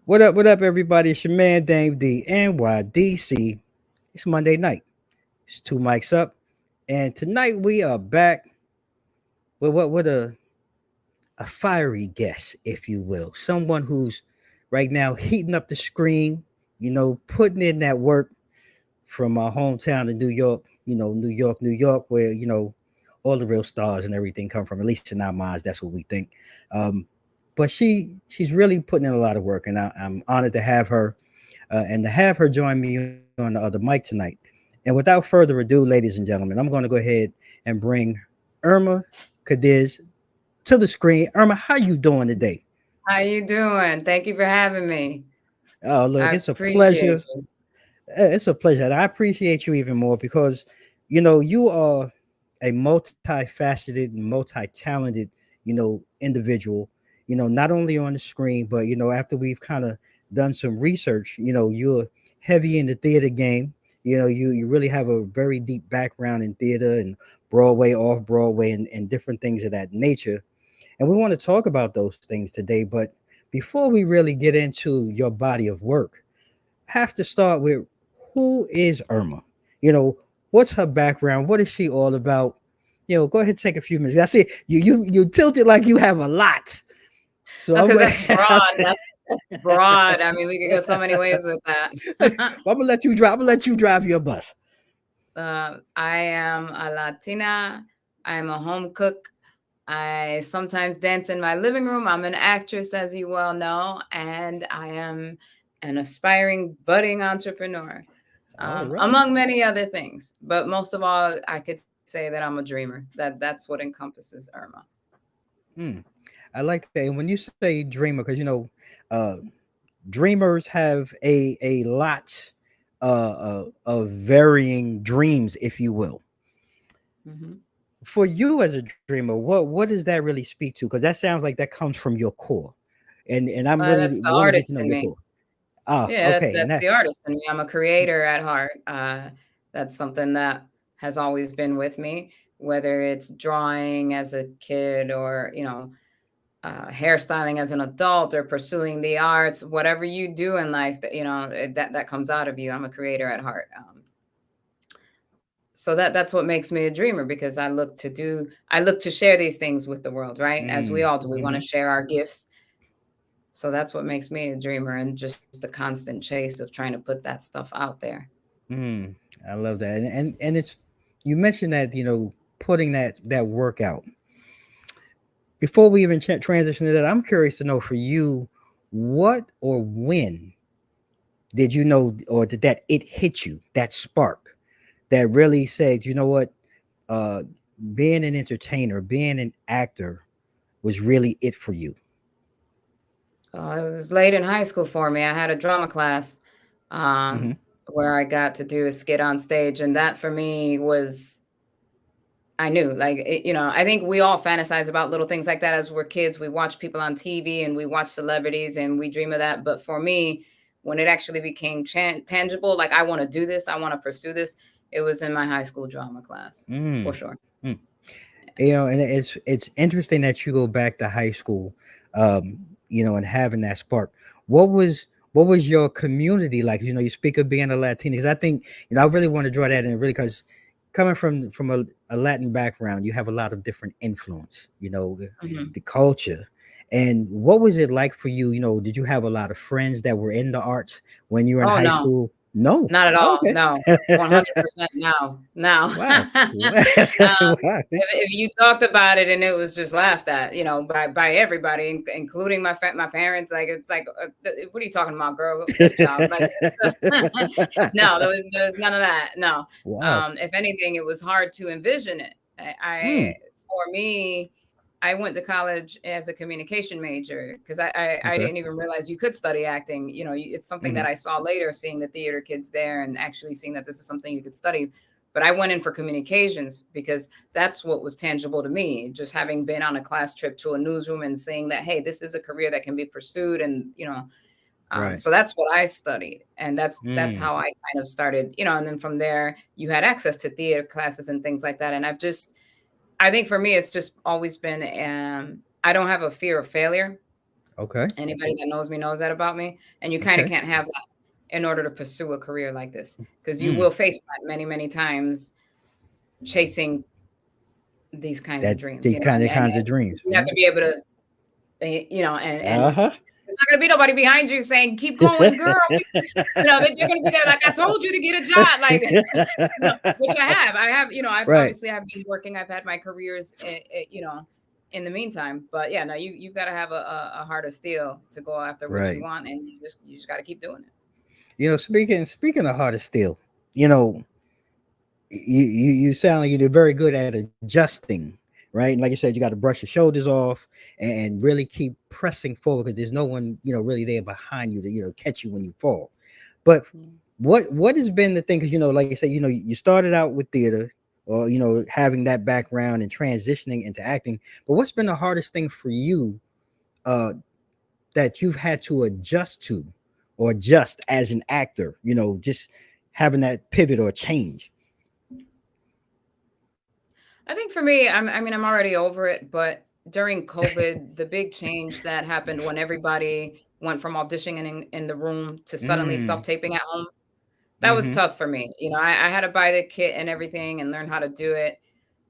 What up, everybody? It's your man, Dame D, NYDC. It's Monday night. It's two mics up. And tonight we are back with a fiery guest, if you will. Someone who's right now heating up the screen, putting in that work from our hometown of New York, New York, where, all the real stars and everything come from, at least in our minds. That's what we think. Um, but she's really putting in a lot of work, and I'm honored to have her and to have her join me on the other mic tonight. And without further ado, ladies and gentlemen, I'm going to go ahead and bring Irma Cadiz to the screen. Irma, how you doing today? How you doing? Thank you for having me. Oh, look, I it's a appreciate pleasure. you. It's a pleasure. And I appreciate you even more because, you are a multifaceted, multi-talented, individual, not only on the screen, but, after we've kind of done some research, you're heavy in the theater game. You really have a very deep background in theater and Broadway, off Broadway, and different things of that nature. And we want to talk about those things today. But before we really get into your body of work, have to start with who is Irma? What's her background? What is she all about? Go ahead, take a few minutes. I see you tilted like you have a lot. So I'm Because gonna, that's broad. That's broad. I mean, we could go so many ways with that. I'm gonna let you drive. I'm gonna let you drive your bus. I am a Latina. I'm a home cook. I sometimes dance in my living room. I'm an actress, as you well know, and I am an aspiring budding entrepreneur, All right. among many other things. But most of all, I could say that I'm a dreamer. That's what encompasses Irma. Hmm. I like that. And when you say dreamer, because uh, dreamers have a lot of varying dreams, if you will. Hmm. For you as a dreamer, what does that really speak to? Because that sounds like that comes from your core, and I'm really That's the want to get to artist know in your me. core. Ah, Yeah, okay, and that's that the artist in me. I'm a creator at heart. That's something that has always been with me, whether it's drawing as a kid or, hairstyling as an adult or pursuing the arts, whatever you do in life that, that comes out of you. I'm a creator at heart. So that's what makes me a dreamer because I look to share these things with the world, right? As we mm, all do. We want to hmm share our gifts. So that's what makes me a dreamer and just the constant chase of trying to put that stuff out there. mm, I love that, and it's you mentioned that putting that work out. Before we even transition to that, I'm curious to know for you, what or when did you know, or did that it hit you, that spark that really said, you know what, uh, being an entertainer, being an actor was really it for you. It was late in high school for me. I had a drama class Hmm. um, where I got to do a skit on stage, and that for me was I knew, like, I think we all fantasize about little things like that as we're kids. We watch people on TV and we watch celebrities and we dream of that. But for me, when it actually became tangible, like I want to do this, I want to pursue this, it was in my high school drama class for Mm. sure. Mm. And it's interesting that you go back to high school, and having that spark. What was what was your community like? You speak of being a Latina, because I think I really want to draw that in, really, because coming from a Latin background, you have a lot of different influence. Hmm. The culture. And what was it like for you? Did you have a lot of friends that were in the arts when you were in Oh high no, school? No. not at all. Okay. No, 100% no, no. Wow. Wow. If you talked about it and it was just laughed at, by everybody, including my parents, like it's like, what are you talking about, girl? Good job. Like, no, there was none of that. No. Wow. If anything, it was hard to envision it. Mm, For me, I went to college as a communication major because I okay. didn't even realize you could study acting. It's something that Mhm. I saw later, seeing the theater kids there and actually seeing that this is something you could study. but I went in for communications because that's what was tangible to me. Just having been on a class trip to a newsroom and saying that, hey, this is a career that can be pursued, and Right. so that's what I studied, and that's Mm. how I kind of started, and then from there you had access to theater classes and things like that. And I think for me, it's just always been, I don't have a fear of failure. Okay. Anybody that knows me knows that about me, and you kind of Okay. can't have that in order to pursue a career like this, because you Mm. will face that many, many times chasing these kinds of That dreams, these kinds of dreams. you have Mm. to be able to, and Uh-huh. it's not going to be nobody behind you saying, keep going, girl. They're going to be there like, I told you to get a job. Like, which I've Right. obviously have been working. I've had my careers, in the meantime. But yeah, no, you've got to have a heart of steel to go after what you Right. want, and you just got to keep doing it. Speaking of heart of steel, you know, you sound like you're very good at adjusting, right? And like you said, you got to brush your shoulders off and really keep pressing forward because there's no one, really there behind you to, catch you when you fall. But Mm. what has been the thing? Because like you said, you started out with theater, or having that background and transitioning into acting. But what's been the hardest thing for you uh, that you've had to adjust to, or adjust as an actor? Just having that pivot or change. I think for me, I'm already over it, but during COVID, the big change that happened when everybody went from auditioning in the room to suddenly Mm. self-taping at home, that was Mm-hmm. tough for me. I had to buy the kit and everything and learn how to do it.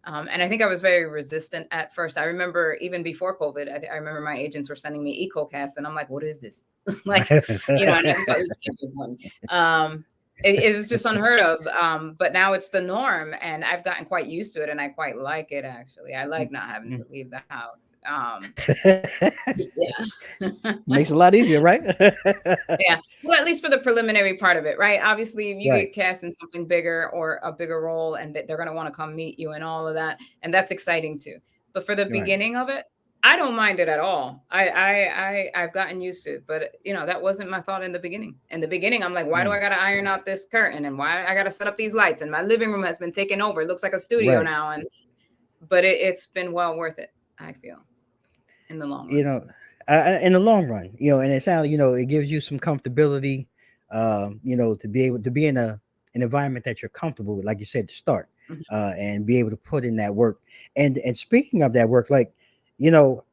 And I think I was very resistant at first. I remember even before COVID, I remember my agents were sending me EcoCast, and I'm like, "What is this?" Like, and I just thought this is gonna be fun. It was just unheard of. But now it's the norm, and I've gotten quite used to it, and I quite like it actually. I like not having to leave the house. Yeah. Makes it a lot easier, right? Yeah. Well, at least for the preliminary part of it, right? Obviously, if you Right. get cast in something bigger or a bigger role, and they're going to want to come meet you and all of that, and that's exciting too. But for the Right. beginning of it, I don't mind it at all. I've gotten used to it, but that wasn't my thought in the beginning. In the beginning, I'm like, why do Mm. I got to iron out this curtain, and why I got to set up these lights, and my living room has been taken over. It looks like a studio Right. now, but it's been well worth it. I feel in the long you run. know in the long run, and it sounds, it gives you some comfortability, to be able to be in an environment that you're comfortable with, like you said, to start, Mhm. and be able to put in that work. And speaking of that work, like,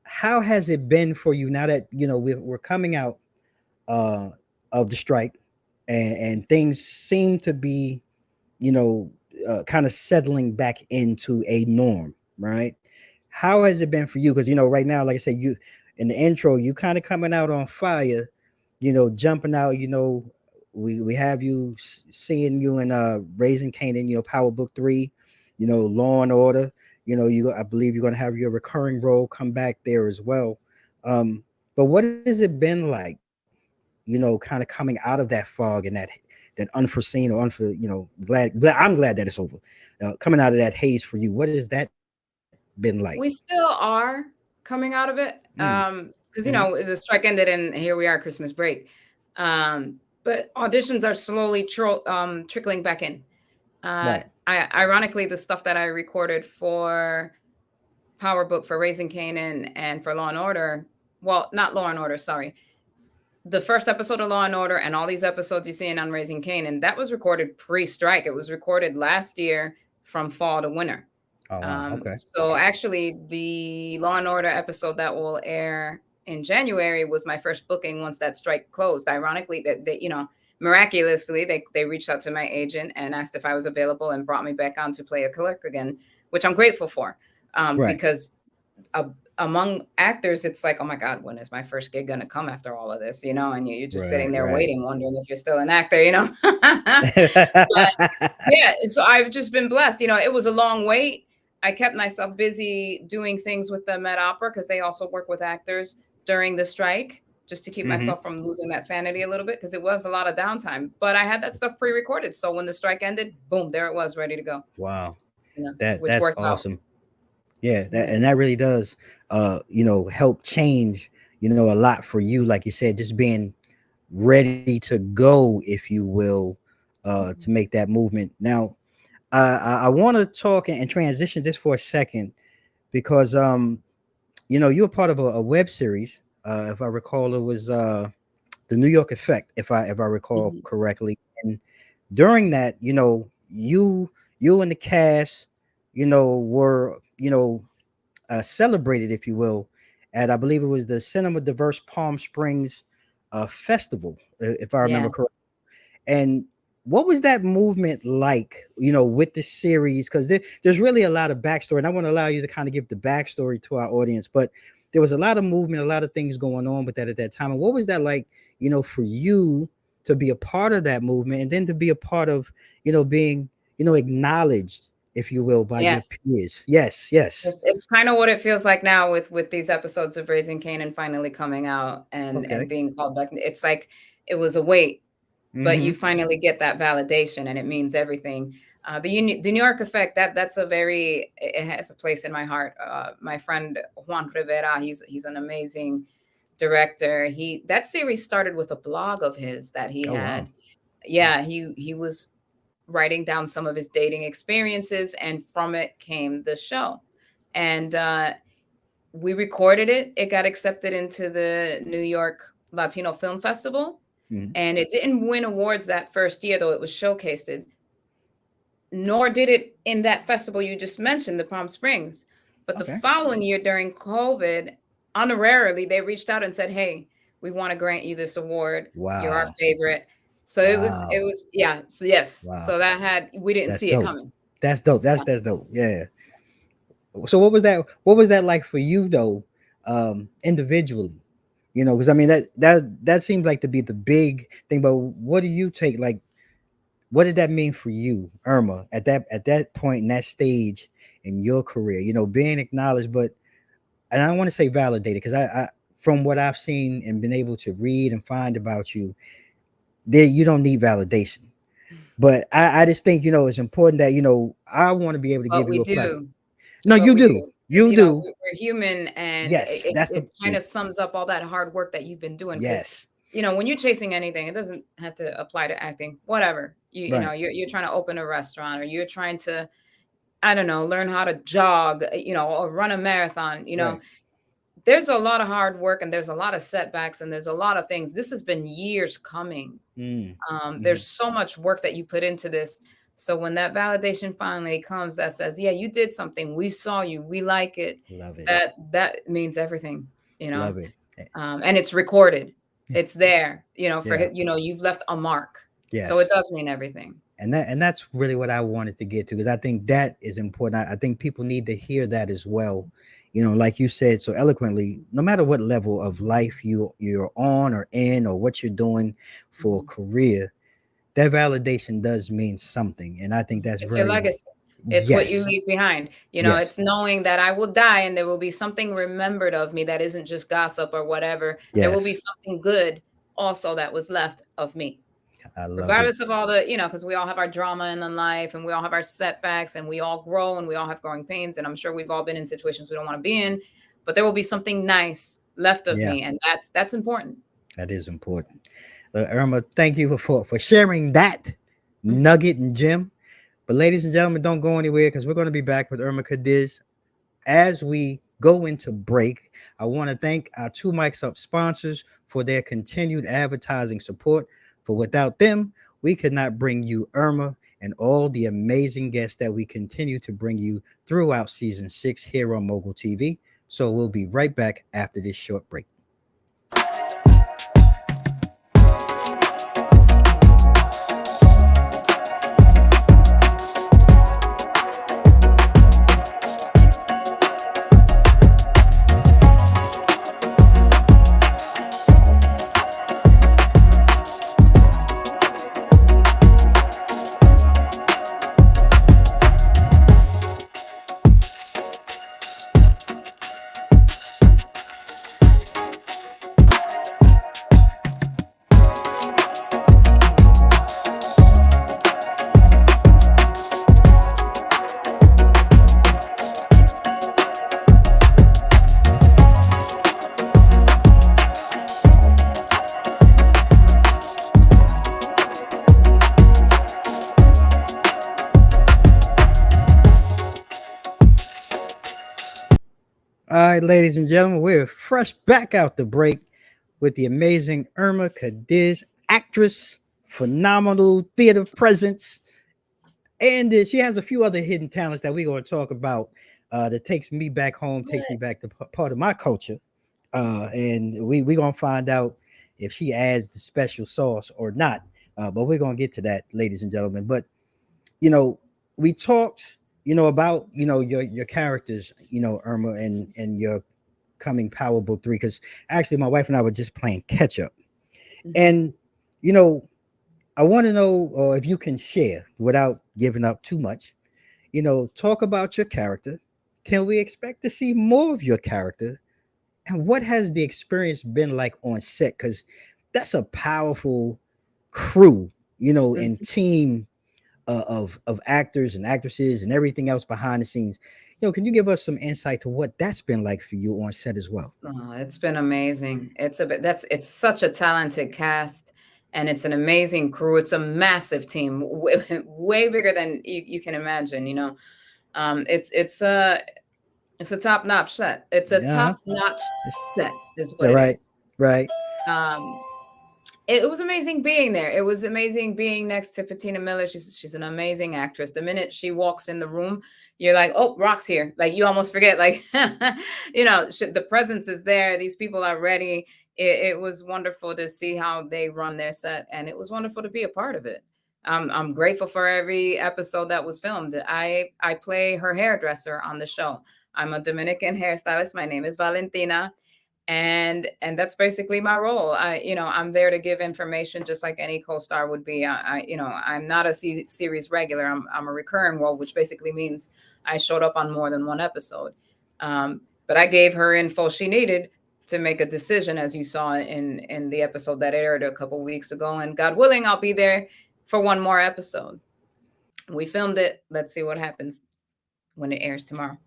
how has it been for you now that we're coming out uh of the strike, and things seem to be, you know kind of settling back into a norm, right? How has it been for you? Because right now, like I said, you in the intro, you kind of coming out on fire, jumping out. We have you seeing you in Raising Kanan, Powerbook 3, Law and Order. I believe you're going to have your recurring role come back there as well. But what has it been like, kind of coming out of that fog and that unforeseen or I'm glad that it's over. Coming out of that haze for you, what has that been like? We still are coming out of it, Mm. because, Hmm. the strike ended and here we are, Christmas break. But auditions are slowly trickling back in. Right. Ironically, the stuff that I recorded for Powerbook, for Raising Kanan, and for Law and Order, well, not Law and Order, sorry. The first episode of Law and Order and all these episodes you see in on Raising Kanan, that was recorded pre-strike. It was recorded last year from fall to winter. Oh wow. Okay. So actually, the Law and Order episode that will air in January was my first booking once that strike closed. Ironically, that they, miraculously, they reached out to my agent and asked if I was available and brought me back on to play a clerk again, which I'm grateful for, Right. because uh, among actors, it's like, oh my God, when is my first gig gonna come after all of this? And you're just sitting Right. there Right. waiting, wondering if you're still an actor. But yeah, so I've just been blessed. It was a long wait. I kept myself busy doing things with the Met Opera because they also work with actors during the strike, just to keep Hmm. myself from losing that sanity a little bit, because it was a lot of downtime. But I had that stuff pre-recorded, so when the strike ended, boom, there it was, ready to go. Wow. That's Which worked out. awesome. Yeah, Yeah. that really does help change, a lot for you, like you said, just being ready to go, if you will, to Mhm. make that movement. Now, I want to talk and transition just for a second because you're part of a web series. If I recall, it was the New York Effect, if I recall Mhm. correctly. And during that, you and the cast, were celebrated, if you will, at I believe it was the Cinema Diverse Palm Springs festival, if I remember Yeah. correctly. And what was that movement like, with the series? Because there's really a lot of backstory, and I want to allow you to kind of give the backstory to our audience. But there was a lot of movement, a lot of things going on with that at that time. And what was that like, for you to be a part of that movement, and then to be a part of, being, acknowledged, if you will, by your Yes. peers? Yes, yes. It's kind of what it feels like now with these episodes of Raising Kanan finally coming out and Okay. being called back. It's like it was a wait, but you Mm-hmm. finally get that validation, and it means everything. The New York Effect, that's a very, it has a place in my heart. My friend Juan Rivera, he's an amazing director. That series started with a blog of his that he Oh wow. had. Wow. Yeah, he was writing down some of his dating experiences, and from it came the show. And we recorded it. It got accepted into the New York Latino Film Festival, Mhm. and it didn't win awards that first year, though it was showcased. Nor did it in that festival you just mentioned, the Palm Springs. But the Okay. following year during COVID, honorarily, they reached out and said, "Hey, we want to grant you this award. You're our Wow. favorite." So it Wow. was, yeah. So yes, Wow. so that we didn't That's see it dope. coming. That's dope. Yeah. That's dope. Yeah. So what was that like for you though, individually? Because I mean that seems like to be the big thing, but what do you take, like, what did that mean for you, Irma, at that point in that stage in your career, being acknowledged, but and I don't want to say validated, because I from what I've seen and been able to read and find about you, there you don't need validation. But I just think, it's important that, I want to be able to But give we you a platform. do. No, But you we do. do. Because, You do. we're human, and Yes, that's it the kind of sums up all that hard work that you've been doing. Because, yes. when you're chasing anything, it doesn't have to apply to acting, whatever. Right. You're trying to open a restaurant, or you're trying to, I don't know, learn how to jog, or run a marathon. Right. There's a lot of hard work, and there's a lot of setbacks, and there's a lot of things. This has been years coming. Mm. There's Mhm. so much work that you put into this. So when that validation finally comes that says, "Yeah, you did something. We saw you. We like it," Love it. that means everything, you know. Love it. And it's recorded. Yeah. It's there, for Yeah. you've left a mark. So it Yes. does mean everything. And that's really what I wanted to get to, because I think that is important. I think people need to hear that as well. Like you said so eloquently, no matter what level of life you're on or in, or what you're doing for a Mhm. career, that validation does mean something. And I think that's It's your very legacy. It's what you yes, leave behind. yes, It's knowing that I will die and there will be something remembered of me that isn't just gossip or whatever. There will be yes. something good also that was left of me. I love it. Regardless of all the, because we all have our drama in the life, and we all have our setbacks, and we all grow, and we all have growing pains. And I'm sure we've all been in situations we don't want to be in, but there will be something nice left of Yeah, me. And that's important. that is important. Irma, thank you for sharing that nugget and gem. But ladies and gentlemen, don't go anywhere, because we're going to be back with Irma Cadiz as we go into break. I want to thank our Two Mics Up sponsors for their continued advertising support. For without them, we could not bring you Irma and all the amazing guests that we continue to bring you throughout season 6 here on Mogul TV. So we'll be right back after this short break. All right, ladies and gentlemen, we're fresh back out the break with the amazing Irma Cadiz, actress, phenomenal theater presence, and she has a few other hidden talents that we're going to talk about. That takes me back home, takes me back to part of my culture, and we gonna find out if she adds the special sauce or not. But we're gonna get to that, ladies and gentlemen. But you know, we talked, about your characters, Irma, and your coming Power Book 3, because actually my wife and I were just playing catch up. Mhm. And you know, I want to know if you can share without giving up too much. Talk about your character. Can we expect to see more of your character? And what has the experience been like on set? Because that's a powerful crew, and Mhm. team of actors and actresses and everything else behind the scenes. Can you give us some insight to what that's been like for you on set as well? Oh, it's been amazing. It's such a talented cast, and it's an amazing crew. It's a massive team, way bigger than you can imagine. It's a top notch set. It's a Yeah. top notch set, is what Yeah. it Right. is. Right. Um, it was amazing being there. It was amazing being next to Patina Miller. She's an amazing actress. The minute she walks in the room, you're like, oh, Rock's here. Like you almost forget, like, the presence is there. These people are ready. It was wonderful to see how they run their set, and it was wonderful to be a part of it. I'm grateful for every episode that was filmed. I play her hairdresser on the show. I'm a Dominican hairstylist. My name is Valentina, and that's basically my role. I'm there to give information just like any co-star would be. I'm not a series regular. I'm a recurring role, which basically means I showed up on more than one episode. But I gave her info she needed to make a decision, as you saw in the episode that aired a couple weeks ago, and God willing, I'll be there for one more episode. We filmed it. Let's see what happens when it airs tomorrow.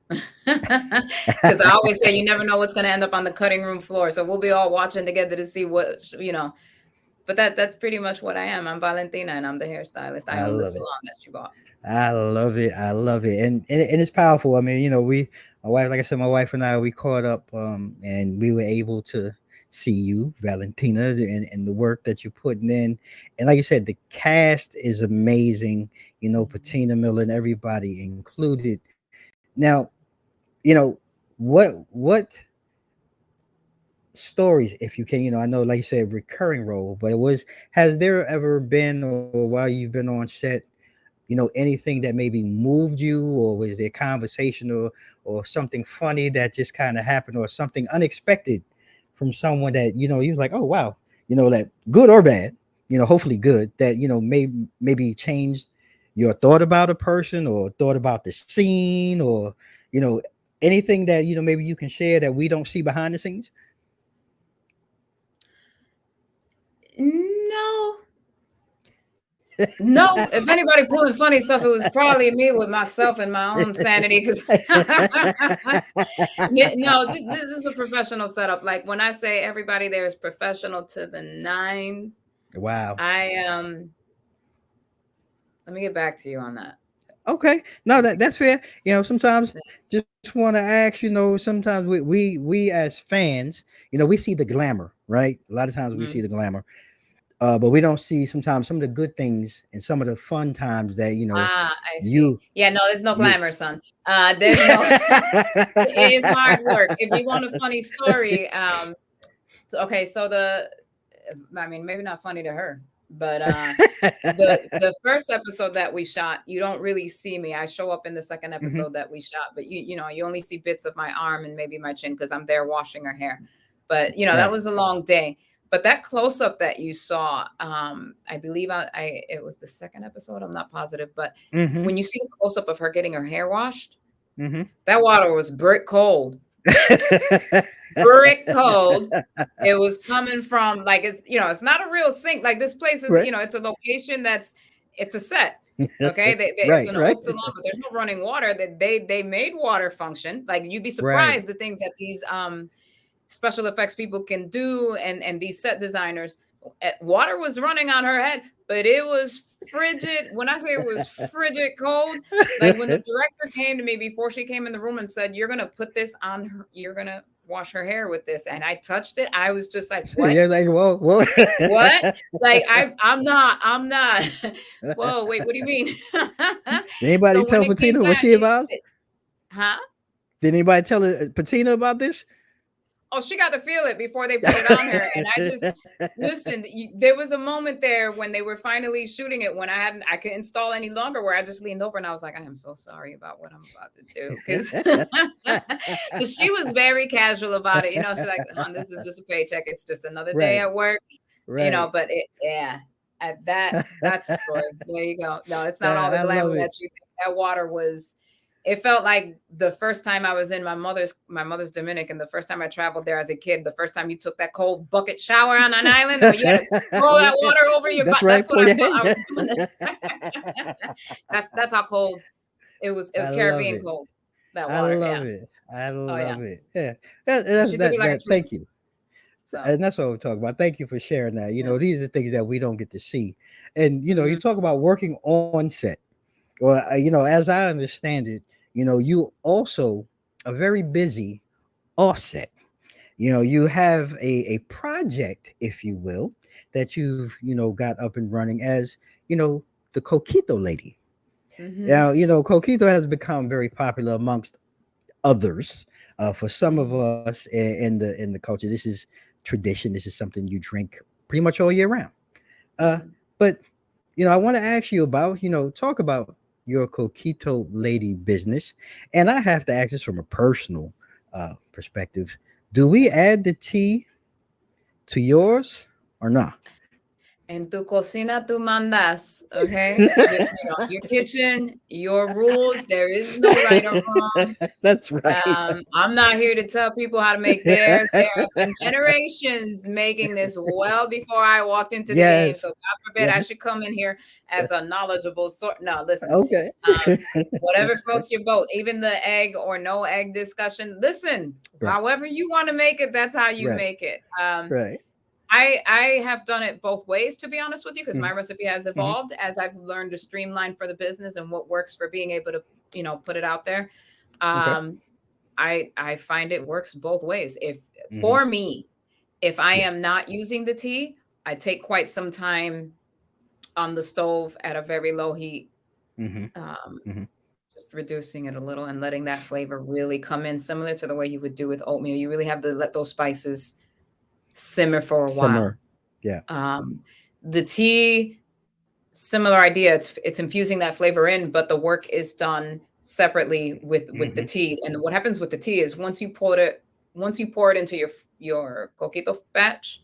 Because I always say you never know what's going to end up on the cutting room floor. So we'll be all watching together to see what. But that's pretty much what I am. I'm Valentina, and I'm the hairstylist. I I own the love it. salon that you bought. I love it. I love it. And it's powerful. I mean, my wife, like I said, my wife and I, we caught up, and we were able to see you, Valentina, and the work that you're putting in. And like you said, the cast is amazing, Mhm. Patina Miller and everybody included. Now, what stories, if you can, I know, like you said, recurring role, but has there ever been, or while you've been on set, anything that maybe moved you, or was there a conversation, or something funny that just kind of happened, or something unexpected from someone that you was like, oh wow, that good or bad, hopefully good, that maybe changed your thought about a person, or thought about the scene, or you know anything that maybe you can share that we don't see behind the scenes. No, no. If anybody pulling funny stuff, it was probably me with myself and my own sanity. Because no, this is a professional setup. Like when I say everybody there is professional to the nines, Wow. I let me get back to you on that. Okay, no, that's fair. Sometimes just want to ask. Sometimes we as fans, we see the glamour, right? A lot of times we see Mhm. the glamour, but we don't see sometimes some of the good things and some of the fun times that Ah, I see. you Yeah, no, there's no you. glamour, son. There's no it is hard work. If you want a funny story, okay, so I mean, maybe not funny to her, but the first episode that we shot, you don't really see me. I show up in the second Mhm. episode that we shot, but you only see bits of my arm and maybe my chin because I'm there washing her hair. But that Right. was a long day. But that close up that you saw, I believe it was the second episode. I'm not positive, but Mhm. when you see the close up of her getting her hair washed, Mhm. that water was brick cold, brick cold. It was coming from like it's not a real sink. Like this place is, Right. it's a location it's a set. Okay, it's Right. an Right. old salon, but there's no running water. That they made water function. Like you'd be Right. surprised the things that these special effects people can do, and these set designers. Water was running on her head, but it was frigid. When I say it was frigid cold, like when the director came to me before she came in the room and said, "You're gonna put this on her. You're gonna wash her hair with this," and I touched it. I was just like, "What? You're like, whoa, whoa. What? Like I'm not. Whoa, wait, what do you mean?" Did anybody So when tell it came Patina? Was back, she advised? huh? Did anybody tell Patina about this? Oh, she got to feel it before they put it on her. And I just listen. There was a moment there when they were finally shooting it when I couldn't install any longer. Where I just leaned over and I was like, "I am so sorry about what I'm about to do," because she was very casual about it. You know, she's like, "Hon, this is just a paycheck. It's just another day Right, at work." You know, right. but yeah, that's the story. There you go. No, it's not all the I love glamour that it. you think. That water was. It felt like the first time I was in my mother's Dominican, the first time I traveled there as a kid, the first time you took that cold bucket shower on an island, or you had to throw that water over your That's butt. right. That's what Pour I your felt. I head. was doing it. That's how cold it was. It I was love Caribbean it. cold. That I water, love yeah. it. I Oh yeah. love it. Yeah. And she took it like a trooper. Thank you. So And that's what we're talking about. Thank you for sharing that. yeah. These are things that we don't get to see. And you Hmm. talk about working on set. Well, as I understand it, you also are very busy offset. You have a project, if you will, that you've got up and running as the Coquito Lady. Hmm. Now, Coquito has become very popular amongst others. For some of Hmm. us in the culture, this is tradition. This is something you drink pretty much all year round. Uh, Hmm. but I want to ask you about talk about your Coquito Lady business, and I have to ask this from a personal perspective. Do we add the tea to yours or not? En tu cocina tú mandas, okay? Your kitchen, your rules. There is no right or wrong. That's right. I'm not here to tell people how to make theirs. There have been generations making this well before I walked into the game. So Yes. God forbid I Yes. should come in here as a knowledgeable sort. No, listen. Okay. Whatever floats your boat, even the egg or no egg discussion. Listen, Right. however you want to make it, that's how you Right. make it. Right. I have done it both ways, to be honest with you, because my Mhm. recipe has Mhm. evolved as I've learned to streamline for the business and what works for being able to, put it out there. Okay. Um, I find it works both ways. If Mhm. for me, if I Yeah. am not using the tea, I take quite some time on the stove at a very low heat, Mhm. um, Mhm. just reducing it a little and letting that flavor really come in, similar to the way you would do with oatmeal. You really have to let those spices simmer for a while. Summer. Yeah. Um, the tea, similar idea. It's infusing that flavor in, but the work is done separately with the Mhm. tea. And what happens with the tea is once you pour it into your coquito batch,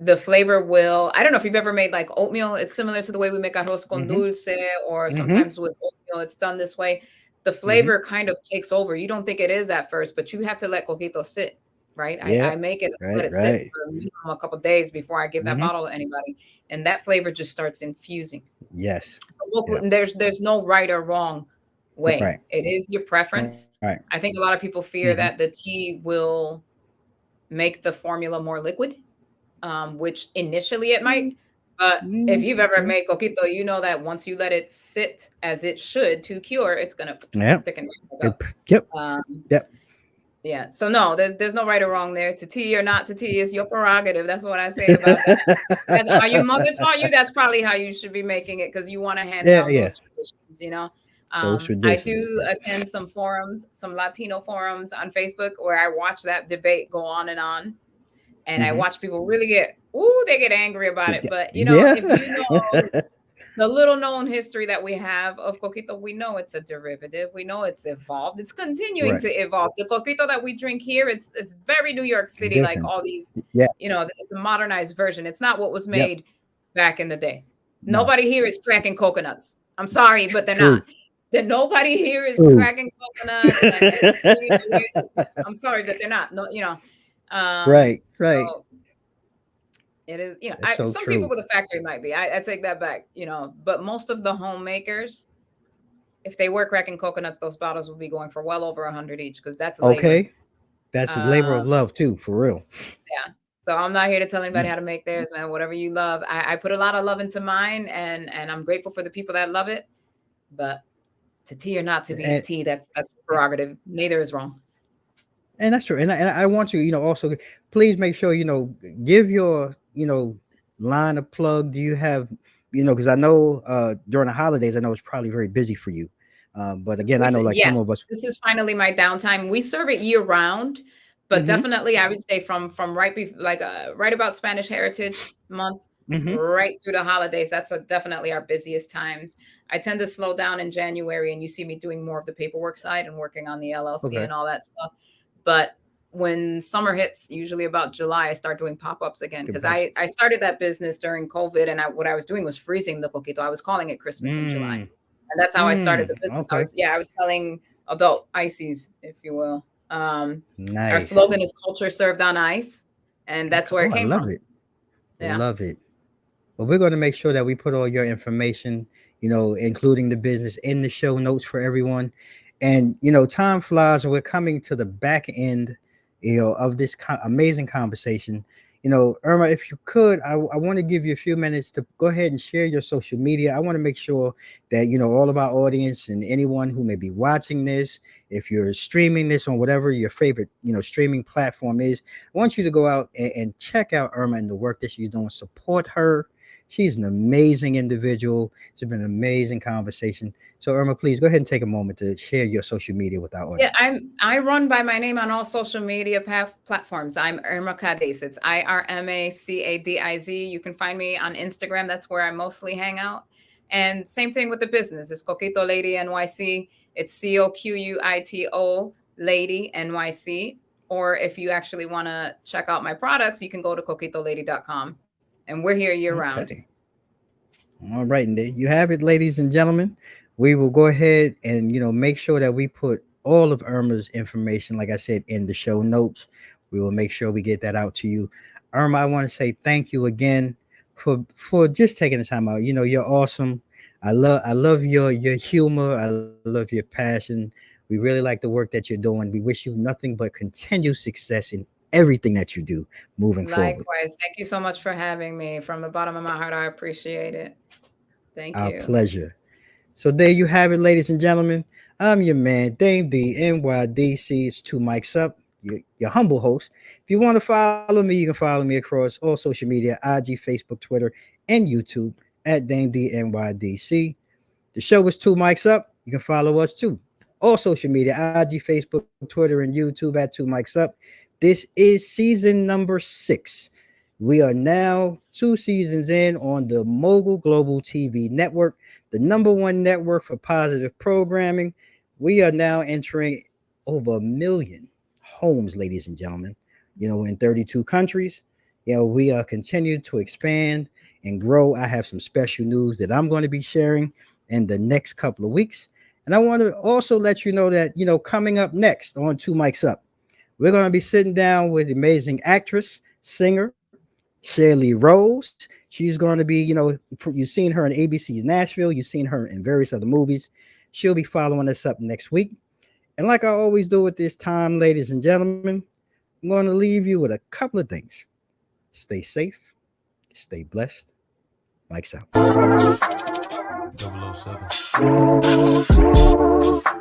the flavor will. I don't know if you've ever made like oatmeal. It's similar to the way we make arroz con Mhm. dulce, or Mhm. sometimes with oatmeal, it's done this way. The Mhm. flavor kind of takes over. You don't think it is at first, but you have to let coquito sit, right? I Yeah. make it, I let Right. it sit Right. for a minimum a couple days before I give that Mhm. bottle to anybody, and that flavor just starts infusing. Yes. So look, Yeah. there's no right or wrong way. Right. It is your Right. preference. I think a lot of people fear Mhm. that the tea will make the formula more liquid, which initially it might. But if you've ever Mhm. made coquito, you know that once you let it sit as it should to cure, it's gonna Yeah. thicken right back It, up. yep. Um, Yep. yeah. So no, there's no right or wrong there. To tea or not to tea is your prerogative. That's what I say about that. That's how your mother taught you. That's probably how you should be making it, because you want to hand Yeah. down Yeah. those traditions. Those I traditions. do attend some forums, some Latino forums on Facebook, where I watch that debate go on and on, and I Mhm. watch people really they get angry about it. But Yeah. if you know the little known history that we have of coquito, we know it's a derivative. We know it's evolved. It's continuing Right. to evolve. The coquito that we drink here, it's very New York City, like Different. all these, Yeah. the modernized version. It's not what was Yep. made back in the day. No. Nobody here is cracking coconuts. I'm sorry, but they're not. True. That nobody here is True. cracking coconuts and doing it the I'm sorry that they're not. No, Right. Right. so it is, That's so some people true. with a factory might be. I take that back, but most of the homemakers, if they were cracking coconuts, those bottles would be going for well over 100 each, because that's labor. Okay. That's a labor of Um, love too, for real. yeah. So I'm not here to tell anybody Mm. how to make theirs, man. Whatever you love, I put a lot of love into mine, and I'm grateful for the people that love it. But to tea or not to be And tea, that's prerogative. Neither is wrong. that's true. And I want you, also please make sure, give your, line of plug. Do you have, because I know during the holidays, I know it's probably very busy for you. But again, I know like some Yes, of us. this is finally my downtime. We serve it year round, but Hmm. definitely I would say from right about Spanish Heritage Month Hmm. right through the holidays. That's definitely our busiest times. I tend to slow down in January, and you see me doing more of the paperwork side and working on the LLC Okay. and all that stuff. But when summer hits, usually about July, I start doing pop-ups again Good because pops. I started that business during COVID, and what I was doing was freezing the coquito. I was calling it Christmas in July. Mm, And that's how I started the business. okay. I was selling adult ices, if you will. Our Nice. slogan is culture served on ice, and that's Okay. where Oh, it I came love from. it. Yeah. Love it. But we're going to make sure that we put all your information, including the business, in the show notes for everyone. And time flies. We're coming to the back end, of this amazing conversation. Irma, if you could, I want to give you a few minutes to go ahead and share your social media. I want to make sure that all of our audience and anyone who may be watching this, if you're streaming this on whatever your favorite streaming platform is, I want you to go out and check out Irma and the work that she's doing. Support her. She's an amazing individual. It's been an amazing conversation. So, Irma, please go ahead and take a moment to share your social media with our Yeah, audience. I run by my name on all social media platforms. I'm Irma Cadiz. It's IRMACADIZ. You can find me on Instagram. That's where I mostly hang out. And same thing with the business. It's Coquito Lady NYC. It's COQUITO Lady NYC. Or if you actually want to check out my products, you can go to coquitolady.com. And we're here year round. Okay. All right, and there you have it, ladies and gentlemen. We will go ahead and make sure that we put all of Irma's information, like I said, in the show notes. We will make sure we get that out to you. Irma, I want to say thank you again for just taking the time out. You're awesome. I love your humor. I love your passion. We really like the work that you're doing. We wish you nothing but continued success in everything that you do moving forward. Likewise. Thank you so much for having me. From the bottom of my heart, I appreciate it. Thank Our you. pleasure. So there you have it, ladies and gentlemen. I'm your man, Dame D, NYDC. It's two mics up, your humble host. If you want to follow me, you can follow me across all social media, IG, Facebook, Twitter, and YouTube at Dame D NYDC. The show is two mics up. You can follow us too. All social media, IG, Facebook, Twitter, and YouTube at two mics up. This is season number 6. We are now 2 seasons in on the Mogul Global TV network, the number one network for positive programming. We are now entering over a million homes, ladies and gentlemen, in 32 countries. We are continuing to expand and grow. I have some special news that I'm going to be sharing in the next couple of weeks. And I want to also let you know that, coming up next on Two Mics Up, we're going to be sitting down with amazing actress, singer, Shirley Rose. She's going to be, you've seen her in ABC's Nashville, you've seen her in various other movies. She'll be following us up next week. And like I always do at this time, ladies and gentlemen, I'm going to leave you with a couple of things. Stay safe, stay blessed. Mike's out. 007.